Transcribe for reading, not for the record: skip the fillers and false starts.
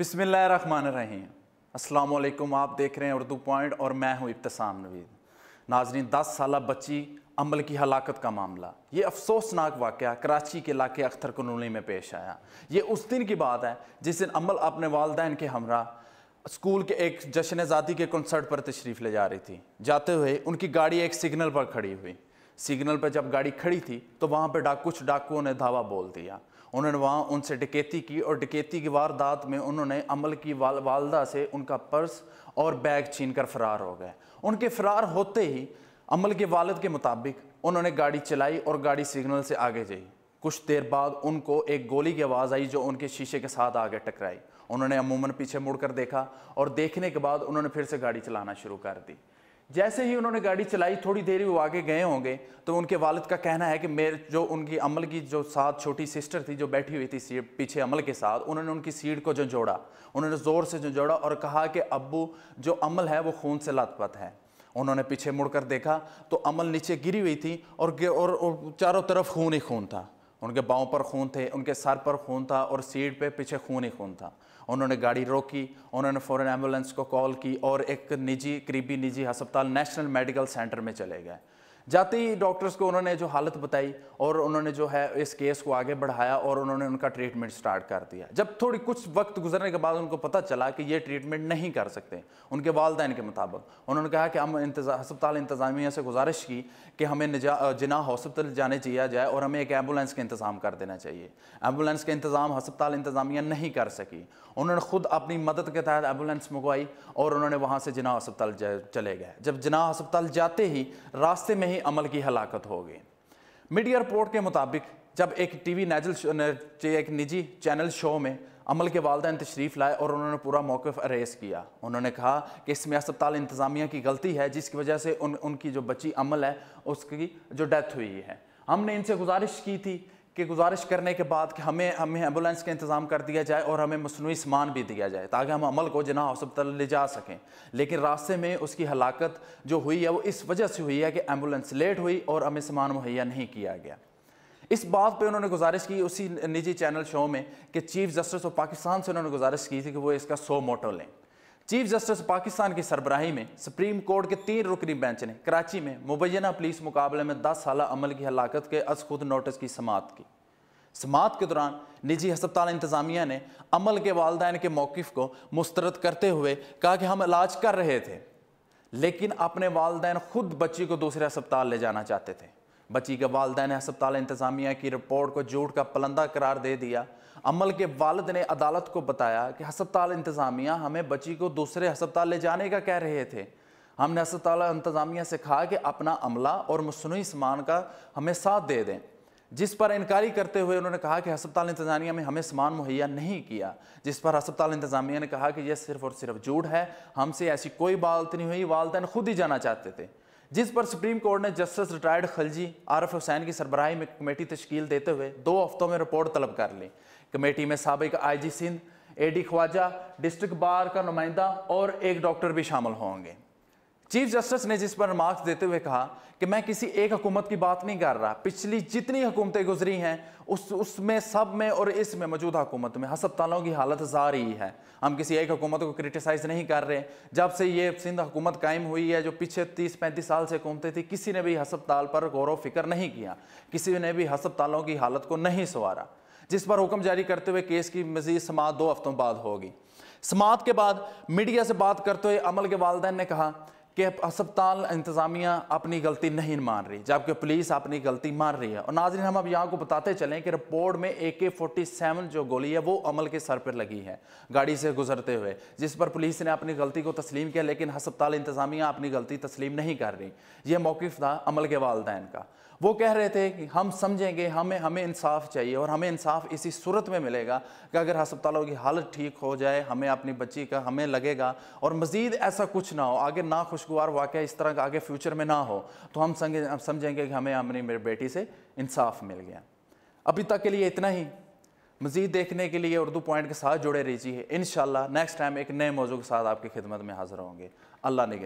बिस्मिल्लाहिर्रहमानिर्रहीम। अस्सलाम वालेकुम। आप देख रहे हैं उर्दू पॉइंट और मैं हूं इब्तिसाम नवीद। नाजरीन, 10 साल बच्ची अमल की हलाकत का मामला, ये अफसोसनाक वाक़या कराची के इलाके अख्तर कॉलोनी में पेश आया। ये उस दिन की बात है जिस दिन अमल अपने वालिदैन के हमरा स्कूल के एक जश्न ज़ादी के कंसर्ट पर तशरीफ़ ले जा रही थी। जाते हुए उनकी गाड़ी एक सिग्नल पर खड़ी हुई। सिग्नल पर जब गाड़ी खड़ी थी तो वहाँ पर कुछ डाकुओं ने धावा बोल दिया। उन्होंने वहाँ उनसे डकैती की और डकैती की वारदात में उन्होंने अमल की वालदा से उनका पर्स और बैग छीन कर फ़रार हो गए। उनके फ़रार होते ही अमल के वालिद के मुताबिक उन्होंने गाड़ी चलाई और गाड़ी सिग्नल से आगे गई। कुछ देर बाद उनको एक गोली की आवाज़ आई जो उनके शीशे के साथ आगे टकराई। उन्होंने अमूमन पीछे मुड़कर देखा और देखने के बाद उन्होंने फिर से गाड़ी चलाना शुरू कर दी। जैसे ही उन्होंने गाड़ी चलाई, थोड़ी देर वो आगे गए होंगे तो उनके वालिद का कहना है कि मेरे जो उनकी अमल की जो साथ छोटी सिस्टर थी जो बैठी हुई थी सीट पीछे अमल के साथ, उन्होंने उनकी सीट को जोड़ा, उन्होंने ज़ोर से जोड़ा और कहा कि अब्बू, जो अमल है वो खून से लथपथ है। उन्होंने पीछे मुड़कर देखा तो अमल नीचे गिरी हुई थी और चारों तरफ खून ही खून था। उनके पाँव पर खून थे, उनके सर पर खून था और सीट पे पीछे खून ही खून था। उन्होंने गाड़ी रोकी, उन्होंने फ़ौरन एम्बुलेंस को कॉल की और एक करीबी निजी अस्पताल नेशनल मेडिकल सेंटर में चले गए। जाते ही डॉक्टर्स को उन्होंने जो हालत बताई और उन्होंने जो है इस केस को आगे बढ़ाया और उन्होंने उनका ट्रीटमेंट स्टार्ट कर दिया। जब थोड़ी कुछ वक्त गुजरने के बाद उनको पता चला कि ये ट्रीटमेंट नहीं कर सकते, उनके वालिदैन के मुताबिक उन्होंने कहा कि हम अस्पताल इंतज़ामिया से गुजारिश की कि हमें जिन्ना हॉस्पिटल जाने दिया जाए और हमें एक एम्बुलेंस का इंतज़ाम कर देना चाहिए। एम्बुलेंस का इंतज़ाम अस्पताल इंतज़ामिया नहीं कर सकी। उन्होंने खुद अपनी मदद के तहत एम्बुलेंस मंगवाई और उन्होंने वहाँ से जिन्ना अस्पताल चले गए। जब जिन्ना अस्पताल जाते ही रास्ते में ही अमल की हलाकत हो गई। मीडिया रिपोर्ट के मुताबिक जब एक टीवी एक निजी चैनल शो में अमल के वालिदैन तशरीफ़ लाए और उन्होंने पूरा मौक़िफ़ अरेज़ किया। उन्होंने कहा कि इसमें अस्पताल इंतज़ामिया की गलती है जिसकी वजह से उनकी जो बच्ची अमल है उसकी जो डेथ हुई है। हमने इनसे गुजारिश की थी कि गुजारिश करने के बाद कि हमें एम्बुलेंस का इंतज़ाम कर दिया जाए और हमें मसनूई सामान भी दिया जाए ताकि हम अमल को जिन्ना हॉस्पिटल ले जा सकें। लेकिन रास्ते में उसकी हलाकत जो हुई है वो इस वजह से हुई है कि एम्बुलेंस लेट हुई और हमें सामान मुहैया नहीं किया गया। इस बात पे उन्होंने गुजारिश की उसी निजी चैनल शो में कि चीफ जस्टिस ऑफ पाकिस्तान से उन्होंने गुजारिश की थी कि वो इसका 100 मोटो लें। चीफ जस्टिस पाकिस्तान की सरबराही में सुप्रीम कोर्ट के 3 रुकनी बेंच ने कराची में मुबैना पुलिस मुकाबले में 10 साल अमल की हलाकत के अज खुद नोटिस की समाअत की। समाअत के दौरान निजी अस्पताल इंतज़ामिया ने अमल के वालिदैन के मौक़िफ़ को मुस्तरद करते हुए कहा कि हम इलाज कर रहे थे लेकिन अपने वालिदैन खुद बच्ची को दूसरे अस्पताल ले जाना चाहते थे। बच्ची के वालिदैन ने अस्पताल इंतज़ामिया की रिपोर्ट को झूठ का पलंदा करार दे दिया। अमल के वालिद ने अदालत को बताया कि अस्पताल इंतज़ामिया हमें बच्ची को दूसरे अस्पताल ले जाने का कह रहे थे। हमने अस्पताल इंतज़ामिया से कहा कि अपना अमला और मसनूई सामान का हमें साथ दे दें, जिस पर इनकारी करते हुए उन्होंने कहा कि अस्पताल इंतज़ामिया में हमें सामान मुहैया नहीं किया। जिस पर अस्पताल इंतज़ामिया ने कहा कि यह सिर्फ़ और सिर्फ झूठ है, हमसे ऐसी कोई बात नहीं हुई, वालिदैन खुद ही जाना चाहते थे। जिस पर सुप्रीम कोर्ट ने जस्टिस रिटायर्ड खलजी आरिफ हुसैन की सरबराही में कमेटी तश्कील देते हुए 2 हफ्तों में रिपोर्ट तलब कर ली। कमेटी में साबिक IG Sindh, AD Khwaja, district bar का नुमाइंदा और एक डॉक्टर भी शामिल होंगे। चीफ जस्टिस ने जिस पर रिमार्क्स देते हुए कहा कि मैं किसी एक हुकूमत की बात नहीं कर रहा, पिछली जितनी हुकूमतें गुजरी हैं उसमें सब में और इसमें मौजूदा हुकूमत में अस्पतालों की हालत जारी है। हम किसी एक हुकूमत को क्रिटिसाइज़ नहीं कर रहे। जब से ये सिंध हुकूमत कायम हुई है, जो पीछे 30-35 साल से हुकूमतें थी, किसी ने भी अस्पताल पर गौर व फिक्र नहीं किया, किसी ने भी अस्पतालों की हालत को नहीं संवारा। जिस पर हुक्म जारी करते हुए केस की मज़ीद समाअत 2 हफ्तों बाद होगी। समाअत के बाद मीडिया से बात करते हुए अमल के वालिदैन ने कहा कि अस्पताल इंतज़ामिया अपनी गलती नहीं मान रही जबकि पुलिस अपनी गलती मान रही है। और नाज़रीन, हम अब यहाँ को बताते चलें कि रिपोर्ट में AK-47 जो गोली है वो अमल के सर पर लगी है गाड़ी से गुजरते हुए, जिस पर पुलिस ने अपनी गलती को तस्लीम किया लेकिन अस्पताल इंतज़ामिया अपनी गलती तस्लीम नहीं कर रही। यह मौक़िफ़ था अमल के वालिदैन का। वो कह रहे थे कि हम समझेंगे, हमें इंसाफ चाहिए और हमें इंसाफ इसी सूरत में मिलेगा कि अगर अस्पतालों की हालत ठीक हो जाए, हमें अपनी बच्ची का हमें लगेगा और मज़ीद ऐसा कुछ ना हो, आगे ना खुशगवार वाक़या इस तरह का आगे फ्यूचर में ना हो, तो हम समझेंगे कि हमें अपनी मेरी बेटी से इंसाफ मिल गया। अभी तक के लिए इतना ही। मज़ीद देखने के लिए उर्दू पॉइंट के साथ जुड़े रहिए। इंशाअल्लाह नेक्स्ट टाइम एक नए मौजू के साथ आपकी खिदमत में हाज़िर होंगे। अल्लाह ने